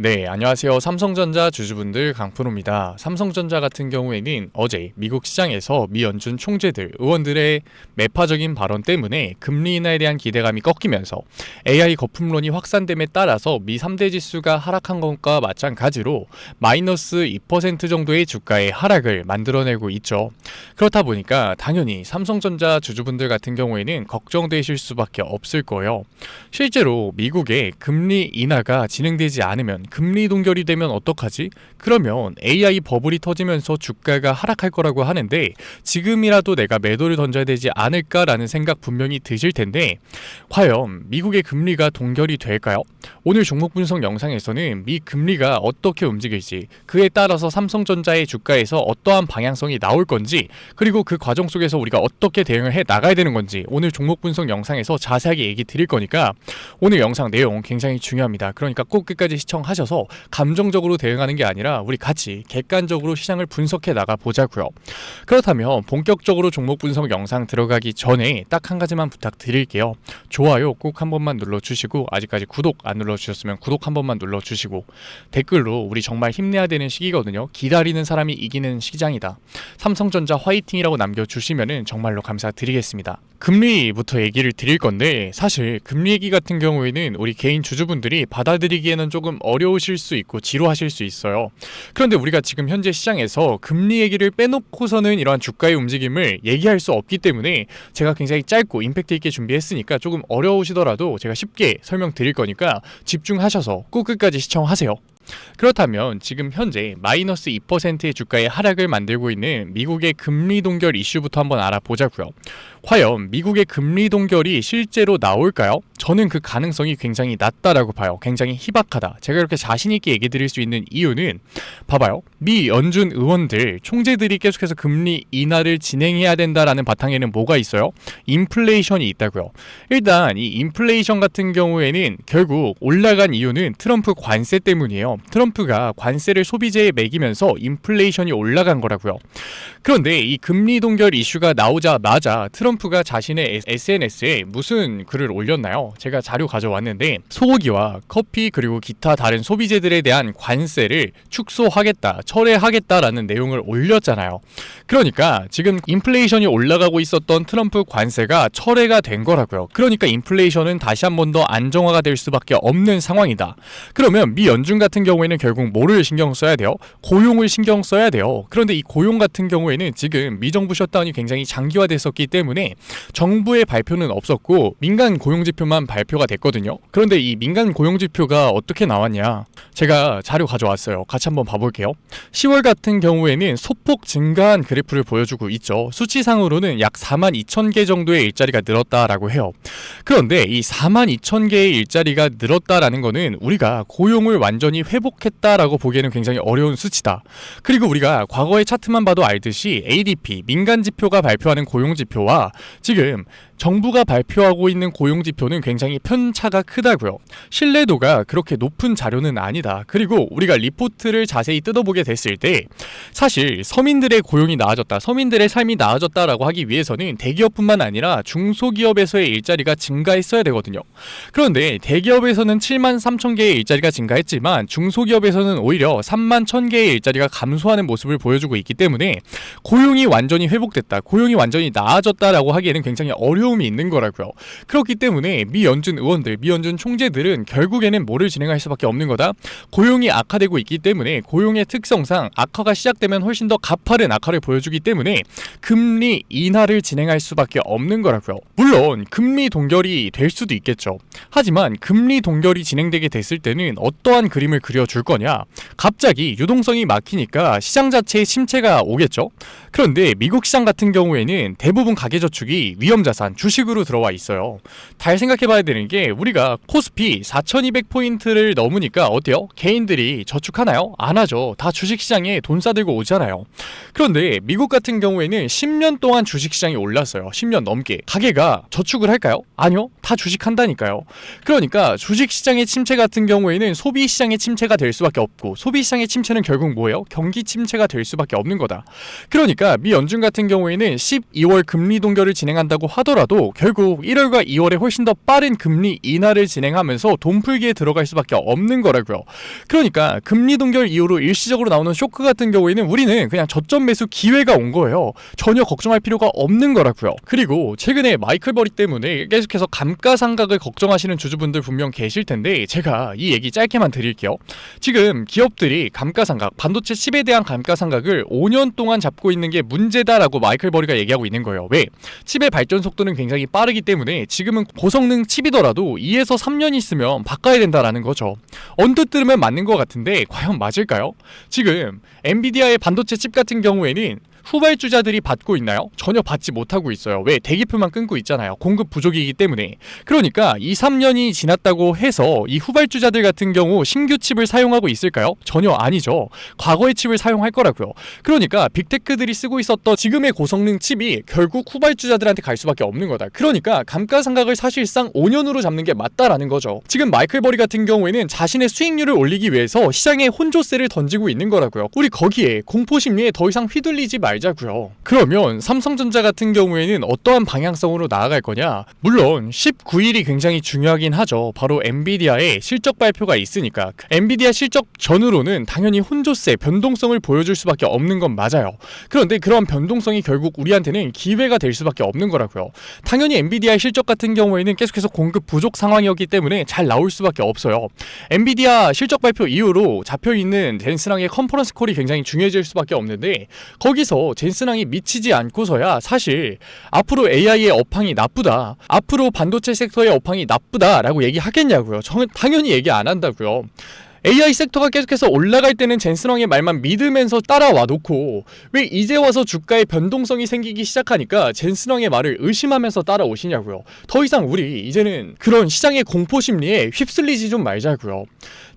네, 안녕하세요. 삼성전자 주주분들 강프로입니다. 삼성전자 같은 경우에는 어제 미국 시장에서 미 연준 총재들, 의원들의 매파적인 발언 때문에 금리 인하에 대한 기대감이 꺾이면서 AI 거품론이 확산됨에 따라서 미 3대 지수가 하락한 것과 마찬가지로 마이너스 2% 정도의 주가의 하락을 만들어내고 있죠. 그렇다 보니까 당연히 삼성전자 주주분들 같은 경우에는 걱정되실 수밖에 없을 거예요. 실제로 미국의 금리 인하가 진행되지 않으면 금리 동결이 되면 어떡하지? 그러면 AI 버블이 터지면서 주가가 하락할 거라고 하는데 지금이라도 내가 매도를 던져야 되지 않을까라는 생각 분명히 드실 텐데 과연 미국의 금리가 동결이 될까요? 오늘 종목 분석 영상에서는 미 금리가 어떻게 움직일지 그에 따라서 삼성전자의 주가에서 어떠한 방향성이 나올 건지 그리고 그 과정 속에서 우리가 어떻게 대응을 해 나가야 되는 건지 오늘 종목 분석 영상에서 자세하게 얘기 드릴 거니까 오늘 영상 내용 굉장히 중요합니다. 그러니까 꼭 끝까지 시청하셔서 감정적으로 대응하는 게 아니라 우리 같이 객관적으로 시장을 분석해 나가 보자고요. 그렇다면 본격적으로 종목 분석 영상 들어가기 전에 딱 한 가지만 부탁드릴게요. 좋아요 꼭 한 번만 눌러주시고 아직까지 구독 안 눌러주셨으면 구독 한 번만 눌러주시고 댓글로 우리 정말 힘내야 되는 시기거든요. 기다리는 사람이 이기는 시장이다. 삼성전자 화이팅이라고 남겨주시면 정말로 감사드리겠습니다. 금리부터 얘기를 드릴 건데 사실 금리 얘기 같은 경우에는 우리 개인 주주분들이 받아들이기에는 조금 어려우실 수 있고 지루하실 수 있어요. 그런데 우리가 지금 현재 시장에서 금리 얘기를 빼놓고서는 이러한 주가의 움직임을 얘기할 수 없기 때문에 제가 굉장히 짧고 임팩트 있게 준비했으니까 조금 어려우시더라도 제가 쉽게 설명드릴 거니까 집중하셔서 꼭 끝까지 시청하세요. 그렇다면 지금 현재 마이너스 2%의 주가의 하락을 만들고 있는 미국의 금리 동결 이슈부터 한번 알아보자고요. 과연 미국의 금리 동결이 실제로 나올까요? 저는 그 가능성이 굉장히 낮다라고 봐요. 굉장히 희박하다. 제가 이렇게 자신있게 얘기 드릴 수 있는 이유는 봐봐요. 미 연준 의원들, 총재들이 계속해서 금리 인하를 진행해야 된다라는 바탕에는 뭐가 있어요? 인플레이션이 있다고요. 일단 이 인플레이션 같은 경우에는 결국 올라간 이유는 트럼프 관세 때문이에요. 트럼프가 관세를 소비재에 매기면서 인플레이션이 올라간 거라고요. 그런데 이 금리 동결 이슈가 나오자마자 트럼프가 자신의 SNS에 무슨 글을 올렸나요? 제가 자료 가져왔는데 소고기와 커피 그리고 기타 다른 소비재들에 대한 관세를 축소하겠다, 철회하겠다라는 내용을 올렸잖아요. 그러니까 지금 인플레이션이 올라가고 있었던 트럼프 관세가 철회가 된 거라고요. 그러니까 인플레이션은 다시 한 번 더 안정화가 될 수밖에 없는 상황이다. 그러면 미 연준 같은 경우에는 결국 뭐를 신경 써야 돼요? 고용을 신경 써야 돼요. 그런데 이 고용 같은 경우에는 지금 미정부 셧다운이 굉장히 장기화됐었기 때문에 정부의 발표는 없었고 민간 고용지표만 발표가 됐거든요. 그런데 이 민간 고용지표가 어떻게 나왔냐? 제가 자료 가져왔어요. 같이 한번 봐볼게요. 10월 같은 경우에는 소폭 증가한 그래프를 보여주고 있죠. 수치상으로는 약 42,000개 정도의 일자리가 늘었다라고 해요. 그런데 이 42,000개의 일자리가 늘었다라는 거는 우리가 고용을 완전히 회복했다라고 보기에는 굉장히 어려운 수치다. 그리고 우리가 과거의 차트만 봐도 알듯이 ADP, 민간 지표가 발표하는 고용 지표와 지금 정부가 발표하고 있는 고용지표는 굉장히 편차가 크다고요. 신뢰도가 그렇게 높은 자료는 아니다. 그리고 우리가 리포트를 자세히 뜯어보게 됐을 때 사실 서민들의 고용이 나아졌다, 서민들의 삶이 나아졌다라고 하기 위해서는 대기업뿐만 아니라 중소기업에서의 일자리가 증가했어야 되거든요. 그런데 대기업에서는 73,000개의 일자리가 증가했지만 중소기업에서는 오히려 31,000개의 일자리가 감소하는 모습을 보여주고 있기 때문에 고용이 완전히 회복됐다, 고용이 완전히 나아졌다라고 하기에는 굉장히 어려움이 있는 거라고요. 그렇기 때문에 미 연준 의원들, 미 연준 총재들은 결국에는 뭐를 진행할 수밖에 없는 거다? 고용이 악화되고 있기 때문에 고용의 특성상 악화가 시작되면 훨씬 더 가파른 악화를 보여주기 때문에 금리 인하를 진행할 수밖에 없는 거라고요. 물론 금리 동결이 될 수도 있겠죠. 하지만 금리 동결이 진행되게 됐을 때는 어떠한 그림을 그려줄 거냐? 갑자기 유동성이 막히니까 시장 자체에 침체가 오겠죠. 그런데 미국 시장 같은 경우에는 대부분 가계저축이 위험자산, 주식으로 들어와 있어요. 잘 생각해봐야 되는 게 우리가 코스피 4200포인트를 넘으니까 어때요? 개인들이 저축하나요? 안 하죠. 다 주식시장에 돈 싸들고 오잖아요. 그런데 미국 같은 경우에는 10년 동안 주식시장이 올랐어요. 10년 넘게. 가계가 저축을 할까요? 아니요. 다 주식한다니까요. 그러니까 주식시장의 침체 같은 경우에는 소비시장의 침체 침체가 될 수밖에 없고, 소비시장의 침체는 결국 뭐예요? 경기 침체가 될 수밖에 없는 거다. 그러니까 미 연준 같은 경우에는 12월 금리 동결을 진행한다고 하더라도 결국 1월과 2월에 훨씬 더 빠른 금리 인하를 진행하면서 돈풀기에 들어갈 수밖에 없는 거라고요. 그러니까 금리 동결 이후로 일시적으로 나오는 쇼크 같은 경우에는 우리는 그냥 저점 매수 기회가 온 거예요. 전혀 걱정할 필요가 없는 거라고요. 그리고 최근에 마이클 버리 때문에 계속해서 감가상각을 걱정하시는 주주분들 분명 계실 텐데, 제가 이 얘기 짧게만 드릴게요. 지금 기업들이 감가상각, 반도체 칩에 대한 감가상각을 5년 동안 잡고 있는 게 문제다라고 마이클 버리가 얘기하고 있는 거예요. 왜? 칩의 발전 속도는 굉장히 빠르기 때문에 지금은 고성능 칩이더라도 2에서 3년 있으면 바꿔야 된다라는 거죠. 언뜻 들으면 맞는 것 같은데 과연 맞을까요? 지금 엔비디아의 반도체 칩 같은 경우에는 후발주자들이 받고 있나요? 전혀 받지 못하고 있어요. 왜? 대기표만 끊고 있잖아요. 공급 부족이기 때문에. 그러니까 2, 3년이 지났다고 해서 이 후발주자들 같은 경우 신규 칩을 사용하고 있을까요? 전혀 아니죠. 과거의 칩을 사용할 거라고요. 그러니까 빅테크들이 쓰고 있었던 지금의 고성능 칩이 결국 후발주자들한테 갈 수밖에 없는 거다. 그러니까 감가상각을 사실상 5년으로 잡는 게 맞다라는 거죠. 지금 마이클 버리 같은 경우에는 자신의 수익률을 올리기 위해서 시장에 혼조세를 던지고 있는 거라고요. 우리 거기에 공포심리에 더 이상 휘둘리지 말자고요. 그러면 삼성전자 같은 경우에는 어떠한 방향성으로 나아갈 거냐? 물론 19일이 굉장히 중요하긴 하죠. 바로 엔비디아의 실적 발표가 있으니까. 엔비디아 실적 전후로는 당연히 혼조세, 변동성을 보여줄 수밖에 없는 건 맞아요. 그런데 그런 변동성이 결국 우리한테는 기회가 될 수밖에 없는 거라고요. 당연히 엔비디아의 실적 같은 경우에는 계속해서 공급 부족 상황이었기 때문에 잘 나올 수밖에 없어요. 엔비디아 실적 발표 이후로 잡혀있는 젠슨왕의 컨퍼런스 콜이 굉장히 중요해질 수밖에 없는데, 거기서 젠슨왕이 미치지 않고서야 사실 앞으로 AI의 업황이 나쁘다, 앞으로 반도체 섹터의 업황이 나쁘다라고 얘기하겠냐고요. 당연히 얘기 안 한다고요. AI 섹터가 계속해서 올라갈 때는 젠슨왕의 말만 믿으면서 따라와 놓고, 왜 이제 와서 주가에 변동성이 생기기 시작하니까 젠슨왕의 말을 의심하면서 따라오시냐고요. 더 이상 우리 이제는 그런 시장의 공포심리에 휩쓸리지 좀 말자고요.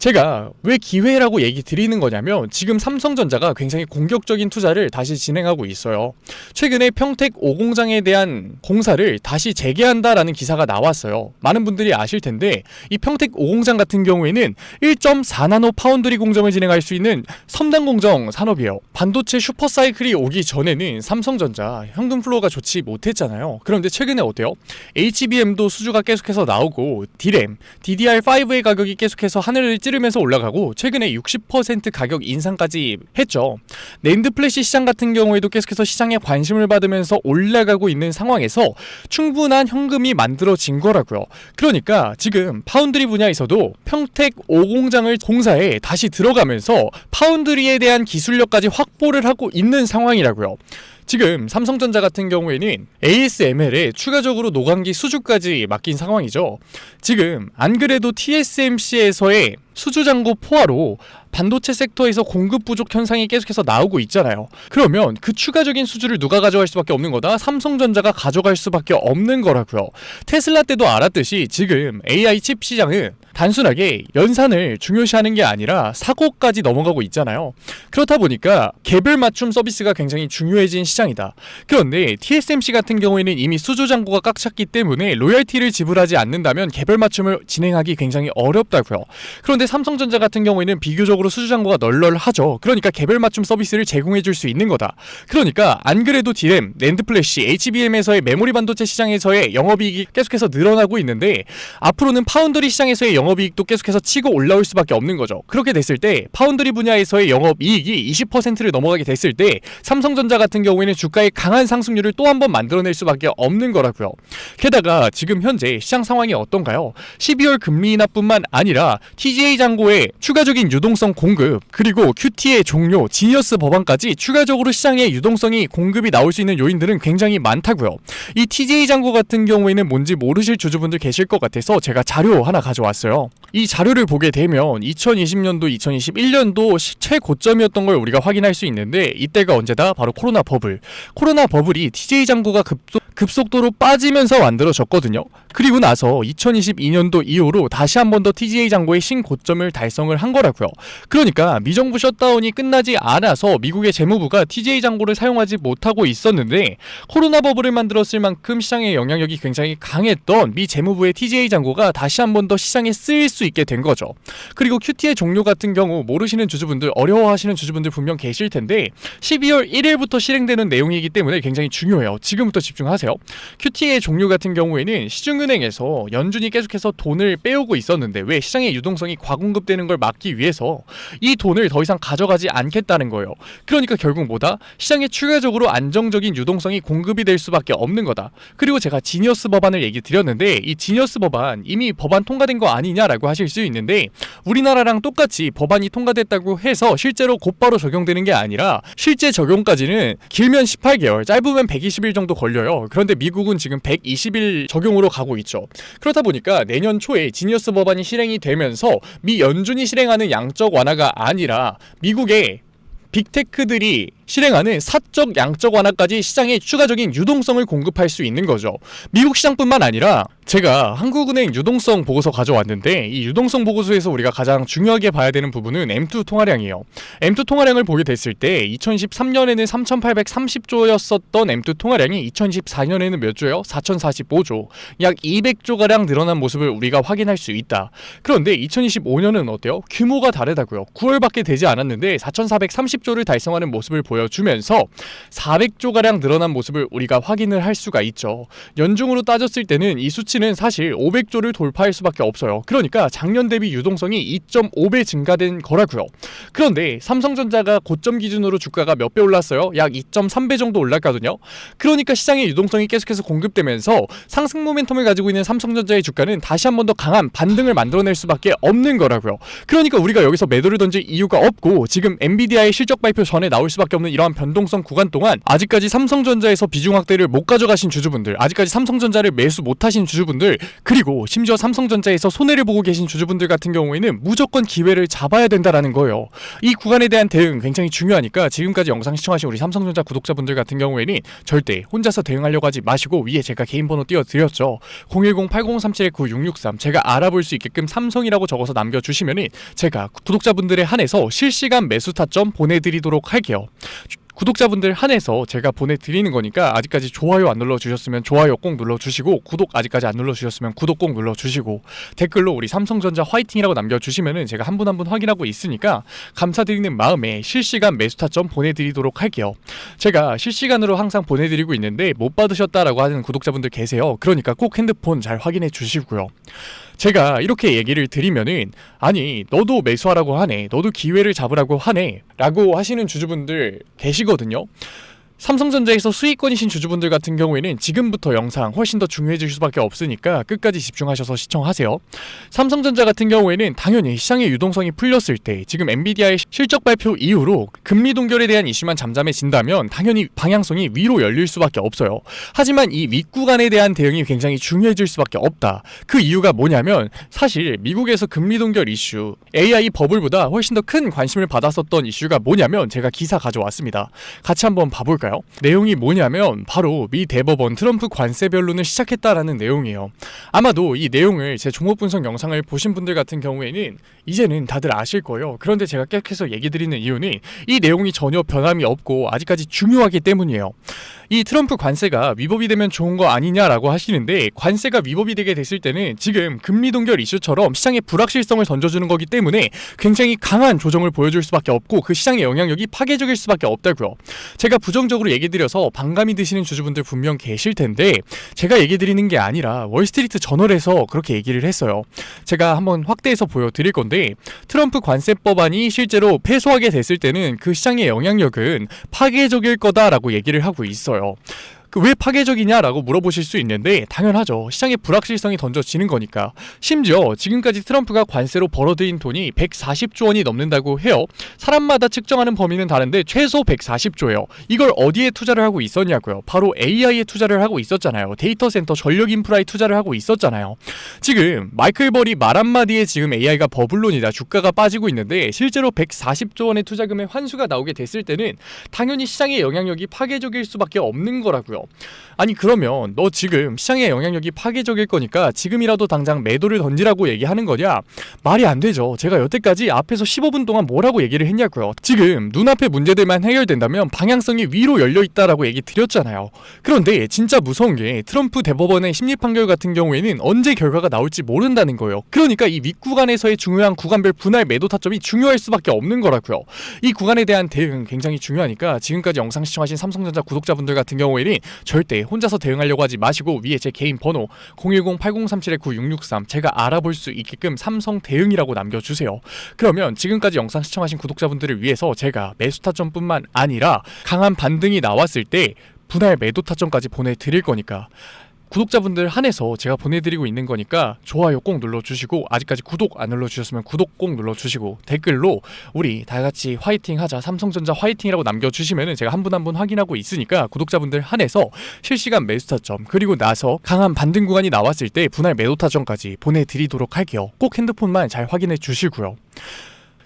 제가 왜 기회라고 얘기 드리는 거냐면, 지금 삼성전자가 굉장히 공격적인 투자를 다시 진행하고 있어요. 최근에 평택 5공장에 대한 공사를 다시 재개한다라는 기사가 나왔어요. 많은 분들이 아실 텐데, 이 평택 5공장 같은 경우에는 1.4나노 파운드리 공정을 진행할 수 있는 첨단 공정 산업이에요. 반도체 슈퍼사이클이 오기 전에는 삼성전자 현금 플로우가 좋지 못했잖아요. 그런데 최근에 어때요? HBM도 수주가 계속해서 나오고, D램, DDR5의 가격이 계속해서 하늘을 찌르면서 올라가고, 최근에 60% 가격 인상까지 했죠. 낸드 플래시 시장 같은 경우에도 계속해서 시장에 관심을 받으면서 올라가고 있는 상황에서 충분한 현금이 만들어진 거라고요. 그러니까 지금 파운드리 분야에서도 평택 5공장을 공사에 다시 들어가면서 파운드리에 대한 기술력까지 확보를 하고 있는 상황이라고요. 지금 삼성전자 같은 경우에는 ASML에 추가적으로 노광기 수주까지 맡긴 상황이죠. 지금 안 그래도 TSMC에서의 수주잔고 포화로 반도체 섹터에서 공급 부족 현상이 계속해서 나오고 있잖아요. 그러면 그 추가적인 수주를 누가 가져갈 수밖에 없는 거다? 삼성전자가 가져갈 수밖에 없는 거라고요. 테슬라 때도 알았듯이 지금 AI 칩 시장은 단순하게 연산을 중요시하는 게 아니라 사고까지 넘어가고 있잖아요. 그렇다 보니까 개별 맞춤 서비스가 굉장히 중요해진 시장이다. 그런데 TSMC 같은 경우에는 이미 수주 잔고가 꽉 찼기 때문에 로열티를 지불하지 않는다면 개별 맞춤을 진행하기 굉장히 어렵다고요. 그런데 삼성전자 같은 경우에는 비교적으로 수주 잔고가 널널하죠. 그러니까 개별 맞춤 서비스를 제공해 줄 수 있는 거다. 그러니까 안 그래도 D램, 낸드 플래시, HBM에서의 메모리 반도체 시장에서의 영업이익이 계속해서 늘어나고 있는데, 앞으로는 파운드리 시장에서의 영업이익도 계속해서 치고 올라올 수밖에 없는 거죠. 그렇게 됐을 때 파운드리 분야에서의 영업이익이 20%를 넘어가게 됐을 때 삼성전자 같은 경우에는 주가의 강한 상승률을 또 한 번 만들어낼 수밖에 없는 거라고요. 게다가 지금 현재 시장 상황이 어떤가요? 12월 금리 인하뿐만 아니라 TGA 잔고의 추가적인 유동성 공급, 그리고 QT의 종료, 지니어스 법안까지 추가적으로 시장에 유동성이 공급이 나올 수 있는 요인들은 굉장히 많다고요. 이 TGA 잔고 같은 경우에는 뭔지 모르실 주주분들 계실 것 같아서 제가 자료 하나 가져왔어요. 이 자료를 보게 되면 2020년도, 2021년도 최고점이었던 걸 우리가 확인할 수 있는데, 이때가 언제다? 바로 코로나 버블이 TGA 잔고가 급속도로 빠지면서 만들어졌거든요. 그리고 나서 2022년도 이후로 다시 한 번 더 TGA 잔고의 신고점을 달성을 한 거라고요. 그러니까 미정부 셧다운이 끝나지 않아서 미국의 재무부가 TGA 잔고를 사용하지 못하고 있었는데 코로나 버블을 만들었을 만큼 시장의 영향력이 굉장히 강했던 미 재무부의 TGA 잔고가 다시 한 번 더 시장에 쓰일 수 있게 된 거죠. 그리고 QT의 종료 같은 경우 모르시는 주주분들, 어려워하시는 주주분들 분명 계실 텐데 12월 1일부터 실행되는 내용이기 때문에 굉장히 중요해요. 지금부터 집중하세요. QT의 종료 같은 경우에는 시중은행에서 연준이 계속해서 돈을 빼오고 있었는데 왜 시장의 유동성이 과공급되는 걸 막기 위해서 이 돈을 더 이상 가져가지 않겠다는 거예요. 그러니까 결국 뭐다? 시장에 추가적으로 안정적인 유동성이 공급이 될 수밖에 없는 거다. 그리고 제가 지니어스 법안을 얘기 드렸는데 이 지니어스 법안 이미 법안 통과된 거 아니냐라고 하실 수 있는데 우리나라랑 똑같이 법안이 통과됐다고 해서 실제로 곧바로 적용되는 게 아니라 실제 적용까지는 길면 18개월, 짧으면 120일 정도 걸려요. 그런데 미국은 지금 120일 적용으로 가고 있죠. 그렇다 보니까 내년 초에 지니어스 법안이 실행이 되면서 미 연준이 실행하는 양적 완화가 아니라 미국의 빅테크들이 실행하는 사적 양적 완화까지 시장에 추가적인 유동성을 공급할 수 있는 거죠. 미국 시장뿐만 아니라 제가 한국은행 유동성 보고서 가져왔는데 이 유동성 보고서에서 우리가 가장 중요하게 봐야 되는 부분은 M2 통화량이에요. M2 통화량을 보게 됐을 때 2013년에는 3,830조였었던 M2 통화량이 2024년에는 몇 조예요? 4,045조. 약 200조가량 늘어난 모습을 우리가 확인할 수 있다. 그런데 2025년은 어때요? 규모가 다르다고요. 9월밖에 되지 않았는데 4,430조를 달성하는 모습을 보여주면서 400조가량 늘어난 모습을 우리가 확인을 할 수가 있죠. 연중으로 따졌을 때는 이 수치는 사실 500조를 돌파할 수밖에 없어요. 그러니까 작년 대비 유동성이 2.5배 증가된 거라고요. 그런데 삼성전자가 고점 기준으로 주가가 몇 배 올랐어요? 약 2.3배 정도 올랐거든요. 그러니까 시장의 유동성이 계속해서 공급되면서 상승 모멘텀을 가지고 있는 삼성전자의 주가는 다시 한 번 더 강한 반등을 만들어낼 수밖에 없는 거라고요. 그러니까 우리가 여기서 매도를 던질 이유가 없고 지금 엔비디아의 실적 발표 전에 나올 수밖에 없는 이러한 변동성 구간 동안 아직까지 삼성전자에서 비중 확대를 못 가져가신 주주분들, 아직까지 삼성전자를 매수 못하신 주주분들, 그리고 심지어 삼성전자에서 손해를 보고 계신 주주분들 같은 경우에는 무조건 기회를 잡아야 된다라는 거예요. 이 구간에 대한 대응 굉장히 중요하니까 지금까지 영상 시청하신 우리 삼성전자 구독자분들 같은 경우에는 절대 혼자서 대응하려고 하지 마시고 위에 제가 개인 번호 띄워드렸죠. 010-8037-9663 제가 알아볼 수 있게끔 삼성이라고 적어서 남겨주시면은 제가 구독자분들에 한해서 실시간 매수 타점 보내드리도록 할게요. 구독자분들 한해서 제가 보내드리는 거니까 아직까지 좋아요 안 눌러주셨으면 좋아요 꼭 눌러주시고 구독 아직까지 안 눌러주셨으면 구독 꼭 눌러주시고 댓글로 우리 삼성전자 화이팅이라고 남겨주시면은 제가 한 분 한 분 확인하고 있으니까 감사드리는 마음에 실시간 매수 타점 보내드리도록 할게요. 제가 실시간으로 항상 보내드리고 있는데 못 받으셨다라고 하는 구독자분들 계세요. 그러니까 꼭 핸드폰 잘 확인해 주시고요. 제가 이렇게 얘기를 드리면은 아니 너도 매수하라고 하네, 너도 기회를 잡으라고 하네 라고 하시는 주주분들 계시거든요. 삼성전자에서 수익권이신 주주분들 같은 경우에는 지금부터 영상 훨씬 더 중요해질 수밖에 없으니까 끝까지 집중하셔서 시청하세요. 삼성전자 같은 경우에는 당연히 시장의 유동성이 풀렸을 때 지금 엔비디아의 실적 발표 이후로 금리 동결에 대한 이슈만 잠잠해진다면 당연히 방향성이 위로 열릴 수밖에 없어요. 하지만 이 윗구간에 대한 대응이 굉장히 중요해질 수밖에 없다. 그 이유가 뭐냐면 사실 미국에서 금리 동결 이슈, AI 버블보다 훨씬 더 큰 관심을 받았었던 이슈가 뭐냐면 제가 기사 가져왔습니다. 같이 한번 봐볼까요? 내용이 뭐냐면 바로 미 대법원 트럼프 관세 변론을 시작했다라는 내용이에요. 아마도 이 내용을 제 종목 분석 영상을 보신 분들 같은 경우에는 이제는 다들 아실 거예요. 그런데 제가 계속해서 얘기 드리는 이유는 이 내용이 전혀 변함이 없고 아직까지 중요하기 때문이에요. 이 트럼프 관세가 위법이 되면 좋은 거 아니냐라고 하시는데 관세가 위법이 되게 됐을 때는 지금 금리 동결 이슈처럼 시장의 불확실성을 던져주는 거기 때문에 굉장히 강한 조정을 보여줄 수밖에 없고 그 시장의 영향력이 파괴적일 수밖에 없다고요. 제가 부정적으로 얘기 드려서 반감이 드시는 주주분들 분명 계실 텐데 제가 얘기 드리는 게 아니라 월스트리트 저널에서 그렇게 얘기를 했어요. 제가 한번 확대해서 보여드릴 건데 트럼프 관세 법안이 실제로 패소하게 됐을 때는 그 시장의 영향력은 파괴적일 거다라고 얘기를 하고 있어요. 왜 파괴적이냐라고 물어보실 수 있는데 당연하죠. 시장의 불확실성이 던져지는 거니까. 심지어 지금까지 트럼프가 관세로 벌어들인 돈이 140조 원이 넘는다고 해요. 사람마다 측정하는 범위는 다른데 최소 140조예요. 이걸 어디에 투자를 하고 있었냐고요. 바로 AI에 투자를 하고 있었잖아요. 데이터 센터 전력 인프라에 투자를 하고 있었잖아요. 지금 마이클 버리 말 한마디에 지금 AI가 버블론이다, 주가가 빠지고 있는데 실제로 140조 원의 투자금의 환수가 나오게 됐을 때는 당연히 시장의 영향력이 파괴적일 수밖에 없는 거라고요. 하더라고요. 아니 그러면 너 지금 시장의 영향력이 파괴적일 거니까 지금이라도 당장 매도를 던지라고 얘기하는 거냐? 말이 안 되죠. 제가 여태까지 앞에서 15분 동안 뭐라고 얘기를 했냐고요. 지금 눈앞의 문제들만 해결된다면 방향성이 위로 열려있다라고 얘기 드렸잖아요. 그런데 진짜 무서운 게 트럼프 대법원의 심리 판결 같은 경우에는 언제 결과가 나올지 모른다는 거예요. 그러니까 이 윗구간에서의 중요한 구간별 분할 매도 타점이 중요할 수밖에 없는 거라고요. 이 구간에 대한 대응은 굉장히 중요하니까 지금까지 영상 시청하신 삼성전자 구독자분들 같은 경우에는 절대 혼자서 대응하려고 하지 마시고 위에 제 개인 번호 010-8037-9663 제가 알아볼 수 있게끔 삼성 대응이라고 남겨주세요. 그러면 지금까지 영상 시청하신 구독자분들을 위해서 제가 매수 타점뿐만 아니라 강한 반등이 나왔을 때 분할 매도 타점까지 보내드릴 거니까 구독자분들 한해서 제가 보내드리고 있는 거니까 좋아요 꼭 눌러주시고 아직까지 구독 안 눌러주셨으면 구독 꼭 눌러주시고 댓글로 우리 다같이 화이팅 하자 삼성전자 화이팅이라고 남겨주시면 제가 한 분 한 분 확인하고 있으니까 구독자분들 한해서 실시간 매수 타점 그리고 나서 강한 반등 구간이 나왔을 때 분할 매도 타점까지 보내드리도록 할게요. 꼭 핸드폰만 잘 확인해 주시고요.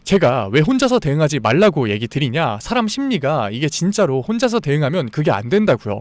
제가 왜 혼자서 대응하지 말라고 얘기 드리냐, 사람 심리가 이게 진짜로 혼자서 대응하면 그게 안 된다고요.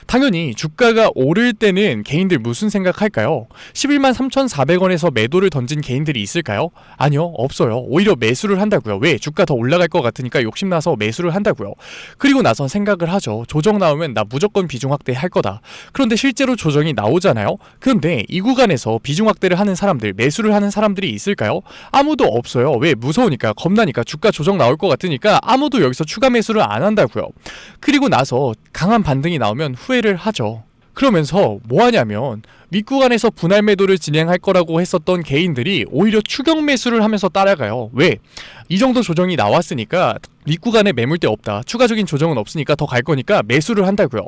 당연히 주가가 오를 때는 개인들 무슨 생각할까요? 11만 3,400원에서 매도를 던진 개인들이 있을까요? 아니요, 없어요. 오히려 매수를 한다고요. 왜? 주가 더 올라갈 것 같으니까 욕심나서 매수를 한다고요. 그리고 나선 생각을 하죠. 조정 나오면 나 무조건 비중 확대할 거다. 그런데 실제로 조정이 나오잖아요. 그런데 이 구간에서 비중 확대를 하는 사람들, 매수를 하는 사람들이 있을까요? 아무도 없어요. 왜? 무서우니까, 겁나니까, 주가 조정 나올 것 같으니까 아무도 여기서 추가 매수를 안 한다고요. 그리고 나서 강한 반등이 나오면 후회를 하죠. 그러면서 뭐 하냐면 윗구간에서 분할 매도를 진행할 거라고 했었던 개인들이 오히려 추격 매수를 하면서 따라가요. 왜? 이 정도 조정이 나왔으니까 윗구간에 매물대 없다, 추가적인 조정은 없으니까 더 갈 거니까 매수를 한다고요.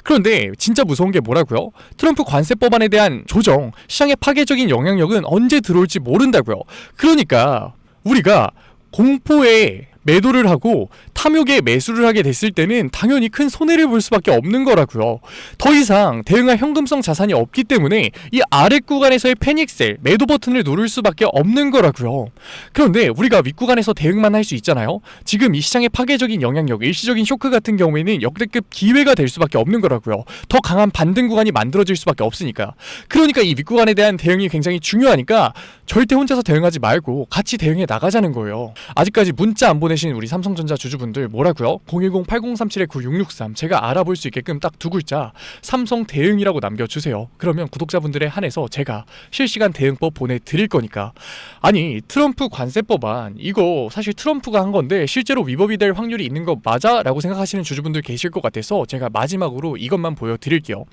그런데 진짜 무서운 게 뭐라고요? 트럼프 관세 법안에 대한 조정, 시장의 파괴적인 영향력은 언제 들어올지 모른다고요. 그러니까 우리가 공포에 매도를 하고 탐욕에 매수를 하게 됐을 때는 당연히 큰 손해를 볼 수밖에 없는 거라고요. 더 이상 대응할 현금성 자산이 없기 때문에 이 아랫 구간에서의 패닉셀, 매도 버튼을 누를 수밖에 없는 거라고요. 그런데 우리가 윗구간에서 대응만 할 수 있잖아요. 지금 이 시장의 파괴적인 영향력, 일시적인 쇼크 같은 경우에는 역대급 기회가 될 수밖에 없는 거라고요. 더 강한 반등 구간이 만들어질 수밖에 없으니까. 그러니까 이 윗구간에 대한 대응이 굉장히 중요하니까 절대 혼자서 대응하지 말고 같이 대응해 나가자는 거예요. 아직까지 문자 안 보내신 우리 삼성전자 주주분들 뭐라고요? 010-8037-9663 제가 알아볼 수 있게끔 딱 두 글자 삼성 대응이라고 남겨주세요. 그러면 구독자분들에 한해서 제가 실시간 대응법 보내드릴 거니까. 아니 트럼프 관세 법안 이거 사실 트럼프가 한 건데 실제로 위법이 될 확률이 있는 거 맞아? 라고 생각하시는 주주분들 계실 것 같아서 제가 마지막으로 이것만 보여드릴게요.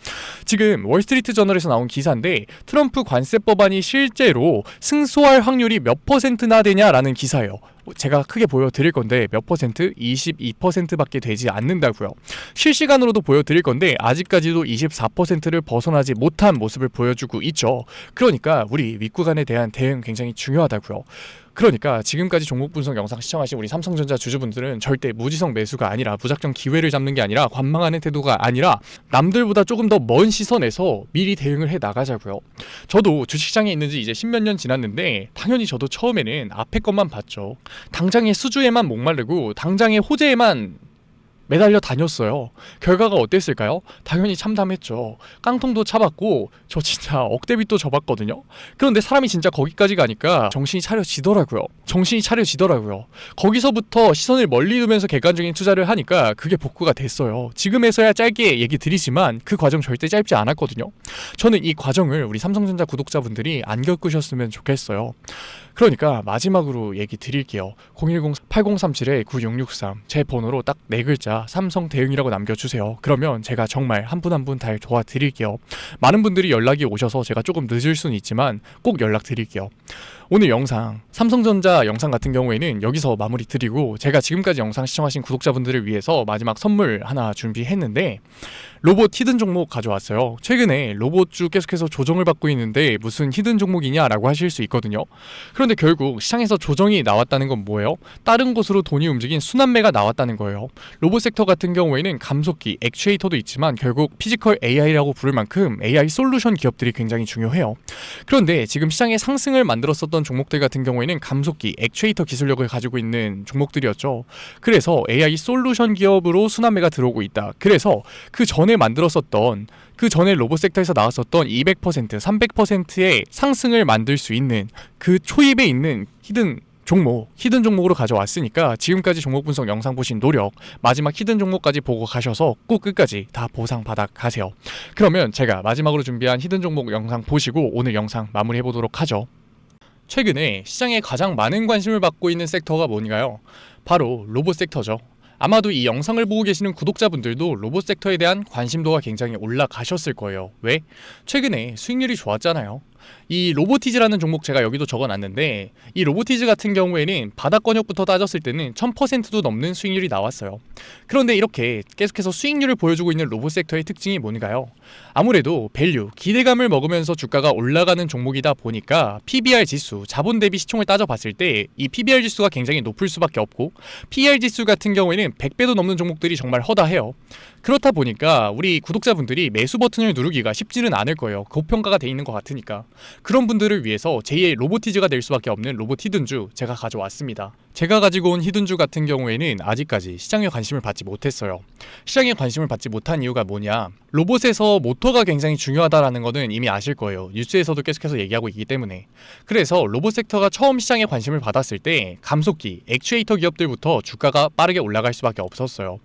지금 월스트리트 저널에서 나온 기사인데 트럼프 관세 법안이 실제로 승소할 확률이 몇 %나 되냐라는 기사예요. 제가 크게 보여드릴 건데 몇 퍼센트? 22%밖에 되지 않는다고요. 실시간으로도 보여드릴 건데 아직까지도 24%를 벗어나지 못한 모습을 보여주고 있죠. 그러니까 우리 윗구간에 대한 대응 굉장히 중요하다고요. 그러니까 지금까지 종목 분석 영상 시청하신 우리 삼성전자 주주분들은 절대 무지성 매수가 아니라 무작정 기회를 잡는 게 아니라 관망하는 태도가 아니라 남들보다 조금 더 먼 시선에서 미리 대응을 해 나가자고요. 저도 주식시장에 있는 지 이제 10몇 년 지났는데 당연히 저도 처음에는 앞에 것만 봤죠. 당장의 수주에만 목마르고 당장의 호재에만 매달려 다녔어요. 결과가 어땠을까요? 당연히 참담했죠. 깡통도 차봤고 저 진짜 억대빚도 져봤거든요. 그런데 사람이 진짜 거기까지 가니까 정신이 차려지더라고요. 거기서부터 시선을 멀리 두면서 객관적인 투자를 하니까 그게 복구가 됐어요. 지금에서야 짧게 얘기 드리지만 그 과정 절대 짧지 않았거든요. 저는 이 과정을 우리 삼성전자 구독자분들이 안 겪으셨으면 좋겠어요. 그러니까 마지막으로 얘기 드릴게요. 010-8037-9663 제 번호로 딱 4글자 삼성 대응이라고 남겨주세요. 그러면 제가 정말 한 분 한 분 다 도와드릴게요. 많은 분들이 연락이 오셔서 제가 조금 늦을 수는 있지만 꼭 연락드릴게요. 오늘 영상, 삼성전자 영상 같은 경우에는 여기서 마무리 드리고 제가 지금까지 영상 시청하신 구독자분들을 위해서 마지막 선물 하나 준비했는데 로봇 히든 종목 가져왔어요. 최근에 로봇주 계속해서 조정을 받고 있는데 무슨 히든 종목이냐라고 하실 수 있거든요. 그런데 결국 시장에서 조정이 나왔다는 건 뭐예요? 다른 곳으로 돈이 움직인 순환매가 나왔다는 거예요. 로봇 섹터 같은 경우에는 감속기, 액추에이터도 있지만 결국 피지컬 AI라고 부를 만큼 AI 솔루션 기업들이 굉장히 중요해요. 그런데 지금 시장의 상승을 만들었었던 종목들 같은 경우에는 감속기, 액추에이터 기술력을 가지고 있는 종목들이었죠. 그래서 AI 솔루션 기업으로 순환매가 들어오고 있다. 그래서 그 전에 만들었었던 그 전에 로봇 섹터에서 나왔었던 200%, 300%의 상승을 만들 수 있는 그 초입에 있는 히든 종목으로 가져왔으니까 지금까지 종목 분석 영상 보신 노력, 마지막 히든 종목까지 보고 가셔서 꼭 끝까지 다 보상받아 가세요. 그러면 제가 마지막으로 준비한 히든 종목 영상 보시고 오늘 영상 마무리해보도록 하죠. 최근에 시장에 가장 많은 관심을 받고 있는 섹터가 뭔가요? 바로 로봇 섹터죠. 아마도 이 영상을 보고 계시는 구독자분들도 로봇 섹터에 대한 관심도가 굉장히 올라가셨을 거예요. 왜? 최근에 수익률이 좋았잖아요. 이 로보티즈라는 종목 제가 여기도 적어놨는데 이 로보티즈 같은 경우에는 바닥권역부터 따졌을 때는 1000%도 넘는 수익률이 나왔어요. 그런데 이렇게 계속해서 수익률을 보여주고 있는 로봇 섹터의 특징이 뭔가요? 아무래도 밸류, 기대감을 먹으면서 주가가 올라가는 종목이다 보니까 PBR 지수, 자본 대비 시총을 따져봤을 때 이 PBR 지수가 굉장히 높을 수밖에 없고 PER 지수 같은 경우에는 100배도 넘는 종목들이 정말 허다해요. 그렇다 보니까 우리 구독자분들이 매수 버튼을 누르기가 쉽지는 않을 거예요. 고평가가 돼 있는 것 같으니까. 그런 분들을 위해서 제2의 로보티즈가 될 수밖에 없는 로봇 히든주 제가 가져왔습니다. 제가 가지고 온 히든주 같은 경우에는 아직까지 시장에 관심을 받지 못했어요. 시장에 관심을 받지 못한 이유가 뭐냐? 로봇에서 모터가 굉장히 중요하다라는 거는 이미 아실 거예요. 뉴스에서도 계속해서 얘기하고 있기 때문에. 그래서 로봇 섹터가 처음 시장에 관심을 받았을 때 감속기, 액추에이터 기업들부터 주가가 빠르게 올라갈 수밖에 없었어요.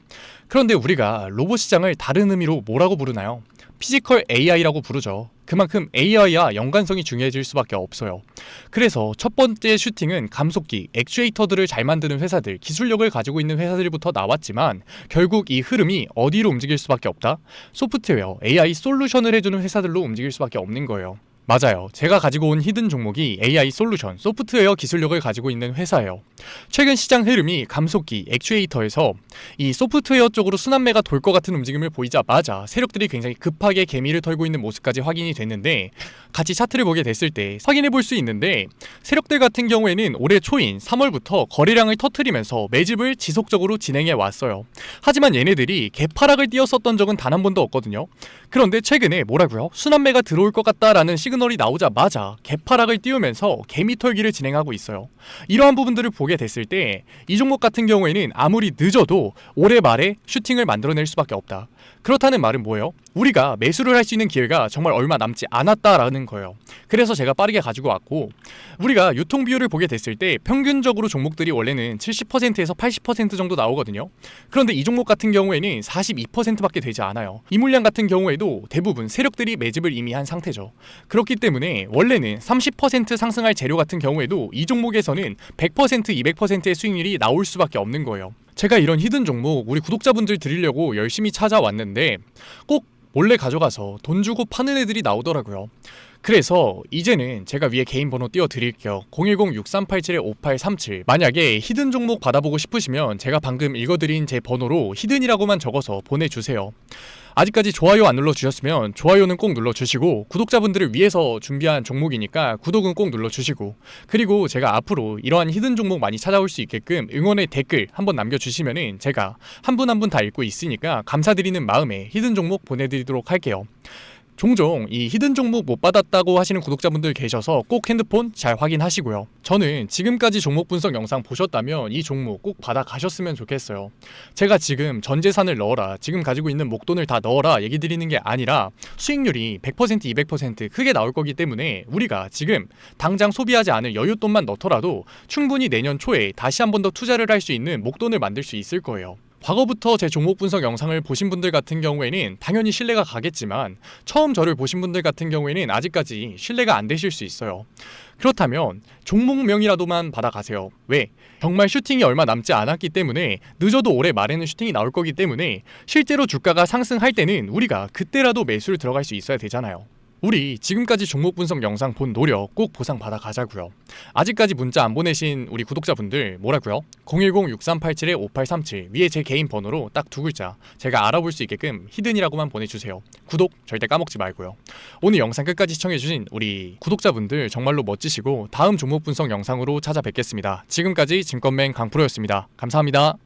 그런데 우리가 로봇 시장을 다른 의미로 뭐라고 부르나요? 피지컬 AI라고 부르죠. 그만큼 AI와 연관성이 중요해질 수밖에 없어요. 그래서 첫 번째 슈팅은 감속기, 액추에이터들을 잘 만드는 회사들, 기술력을 가지고 있는 회사들부터 나왔지만 결국 이 흐름이 어디로 움직일 수밖에 없다? 소프트웨어, AI 솔루션을 해주는 회사들로 움직일 수밖에 없는 거예요. 맞아요. 제가 가지고 온 히든 종목이 AI 솔루션, 소프트웨어 기술력을 가지고 있는 회사예요. 최근 시장 흐름이 감속기, 액추에이터에서 이 소프트웨어 쪽으로 순환매가 돌 것 같은 움직임을 보이자마자 세력들이 굉장히 급하게 개미를 털고 있는 모습까지 확인이 됐는데 같이 차트를 보게 됐을 때 확인해 볼 수 있는데 세력들 같은 경우에는 올해 초인 3월부터 거래량을 터트리면서 매집을 지속적으로 진행해 왔어요. 하지만 얘네들이 개파락을 띄었었던 적은 단 한 번도 없거든요. 그런데 최근에 뭐라고요? 순환매가 들어올 것 같다라는 시그널이 나오자마자 개파락을 띄우면서 개미 털기를 진행하고 있어요. 이러한 부분들을 보게 됐을 때 이 종목 같은 경우에는 아무리 늦어도 올해 말에 슈팅을 만들어낼 수밖에 없다. 그렇다는 말은 뭐예요? 우리가 매수를 할 수 있는 기회가 정말 얼마 남지 않았다라는 거예요. 그래서 제가 빠르게 가지고 왔고 우리가 유통 비율을 보게 됐을 때 평균적으로 종목들이 원래는 70%에서 80% 정도 나오거든요. 그런데 이 종목 같은 경우에는 42%밖에 되지 않아요. 이 물량 같은 경우에도 대부분 세력들이 매집을 이미 한 상태죠. 그렇기 때문에 원래는 30% 상승할 재료 같은 경우에도 이 종목에서는 100%, 200%의 수익률이 나올 수밖에 없는 거예요. 제가 이런 히든 종목 우리 구독자분들 드리려고 열심히 찾아왔는데 꼭 몰래 가져가서 돈 주고 파는 애들이 나오더라고요. 그래서 이제는 제가 위에 개인 번호 띄워드릴게요. 010-6387-5837. 만약에 히든 종목 받아보고 싶으시면 제가 방금 읽어드린 제 번호로 히든이라고만 적어서 보내주세요. 아직까지 좋아요 안 눌러주셨으면 좋아요는 꼭 눌러주시고 구독자분들을 위해서 준비한 종목이니까 구독은 꼭 눌러주시고 그리고 제가 앞으로 이러한 히든 종목 많이 찾아올 수 있게끔 응원의 댓글 한번 남겨주시면은 제가 한 분 한 분 다 읽고 있으니까 감사드리는 마음에 히든 종목 보내드리도록 할게요. 종종 이 히든 종목 못 받았다고 하시는 구독자분들 계셔서 꼭 핸드폰 잘 확인하시고요. 저는 지금까지 종목 분석 영상 보셨다면 이 종목 꼭 받아 가셨으면 좋겠어요. 제가 지금 전 재산을 넣어라, 지금 가지고 있는 목돈을 다 넣어라 얘기 드리는 게 아니라 수익률이 100%, 200% 크게 나올 거기 때문에 우리가 지금 당장 소비하지 않을 여윳돈만 넣더라도 충분히 내년 초에 다시 한 번 더 투자를 할 수 있는 목돈을 만들 수 있을 거예요. 과거부터 제 종목 분석 영상을 보신 분들 같은 경우에는 당연히 신뢰가 가겠지만 처음 저를 보신 분들 같은 경우에는 아직까지 신뢰가 안 되실 수 있어요. 그렇다면 종목명이라도만 받아가세요. 왜? 정말 슈팅이 얼마 남지 않았기 때문에 늦어도 올해 말에는 슈팅이 나올 거기 때문에 실제로 주가가 상승할 때는 우리가 그때라도 매수를 들어갈 수 있어야 되잖아요. 우리 지금까지 종목 분석 영상 본 노력 꼭 보상받아 가자고요. 아직까지 문자 안 보내신 우리 구독자분들 뭐라고요? 010-6387-5837 위에 제 개인 번호로 딱 두 글자 제가 알아볼 수 있게끔 히든이라고만 보내주세요. 구독 절대 까먹지 말고요. 오늘 영상 끝까지 시청해주신 우리 구독자분들 정말로 멋지시고 다음 종목 분석 영상으로 찾아뵙겠습니다. 지금까지 증권맨 강프로였습니다. 감사합니다.